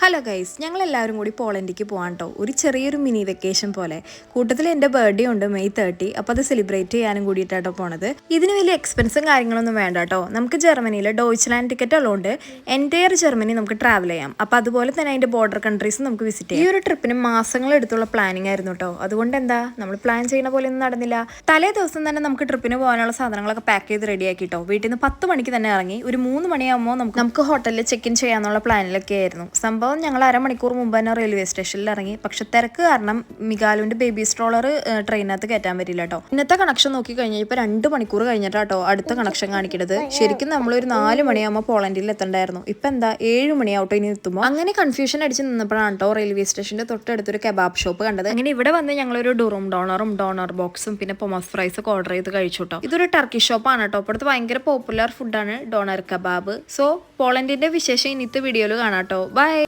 Hello guys, ഞങ്ങളെല്ലാവരും കൂടി പോളണ്ടിലേക്ക് പോകാൻ കേട്ടോ. ഒരു ചെറിയൊരു മിനി വെക്കേഷൻ പോലെ. കൂട്ടത്തിൽ എൻ്റെ ബർത്ത്ഡേ ഉണ്ട് മെയ് 30. അപ്പോൾ അത് സെലിബ്രേറ്റ് ചെയ്യാനും കൂടിയിട്ടാട്ടോ പോണത്. ഇതിന് വലിയ എക്സ്പെൻസും കാര്യങ്ങളൊന്നും വേണ്ട കേട്ടോ. നമുക്ക് ജർമ്മനിയിൽ ഡോയ്ച്ച്ലാൻഡ് ടിക്കറ്റ് ഉള്ളതുകൊണ്ട് എൻറ്റയർ ജർമ്മനി നമുക്ക് ട്രാവൽ ചെയ്യാം. അപ്പോൾ അതുപോലെ തന്നെ അതിൻ്റെ ബോർഡർ കൺട്രീസ് നമുക്ക് വിസിറ്റ് ചെയ്യാം. ഈ ഒരു ട്രിപ്പിന് മാസങ്ങളെടുത്തുള്ള പ്ലാനിങ് ആയിരുന്നു കേട്ടോ. അതുകൊണ്ട് എന്താ നമ്മൾ പ്ലാൻ ചെയ്യുന്ന പോലെ ഒന്നും നടന്നില്ല. തലേ ദിവസം തന്നെ നമുക്ക് ട്രിപ്പിന് പോകാനുള്ള സാധനങ്ങളൊക്കെ പാക്ക് ചെയ്ത് റെഡിയാക്കി കേട്ടോ. വീട്ടിൽ നിന്ന് 10 മണിക്ക് തന്നെ ഇറങ്ങി ഒരു 3 മണിയാകുമ്പോൾ നമുക്ക് ഹോട്ടലിൽ ചെക്ക് ഇൻ ചെയ്യാനുള്ള പ്ലാനിലൊക്കെ ആയിരുന്നു. സംഭവം ഞങ്ങൾ അരമണിക്കൂർ മുമ്പ് തന്നെ റെയിൽവേ സ്റ്റേഷനിൽ ഇറങ്ങി. പക്ഷെ തിരക്ക് കാരണം മികാലുവിന്റെ ബേബി സ്ട്രോളർ ട്രെയിനകത്ത് കയറ്റാൻ പറ്റില്ല കേട്ടോ. ഇന്നത്തെ കണക്ഷൻ നോക്കി കഴിഞ്ഞാൽ ഇപ്പൊ 2 മണിക്കൂർ കഴിഞ്ഞിട്ടാട്ടോ അടുത്ത കണക്ഷൻ കാണിക്കുന്നത്. ശരിക്കും നമ്മളൊരു 4 മണിയാകുമ്പോൾ പോളണ്ടിൽ എത്തണ്ടായിരുന്നു. ഇപ്പൊ എന്താ 7 മണിയാവട്ടോ ഇനി എത്തുമ്പോൾ. അങ്ങനെ കൺഫ്യൂഷൻ അടിച്ച് നിന്നപ്പോഴാണ് കേട്ടോ റെയിൽവേ സ്റ്റേഷന്റെ തൊട്ടടുത്തൊരു കബാബ് ഷോപ്പ് കണ്ടത്. അങ്ങനെ ഇവിടെ വന്ന് ഞങ്ങളൊരു ഡുറും ഡോണറും ഡോണർ ബോക്സും പിന്നെ പൊമസ് ഫ്രൈസ് ഒക്കെ ഓർഡർ ചെയ്ത് കഴിച്ചു കേട്ടോ. ഇതൊരു ടർക്കി ഷോപ്പാണ് കേട്ടോ. ഇപ്പോഴത്തെ ഭയങ്കര പോപ്പുലർ ഫുഡാണ് ഡോണർ കബാബ്. സോ പോളണ്ടിന്റെ വിശേഷം ഇന്നത്തെ വീഡിയോയിൽ കാണാം കേട്ടോ. ബൈ.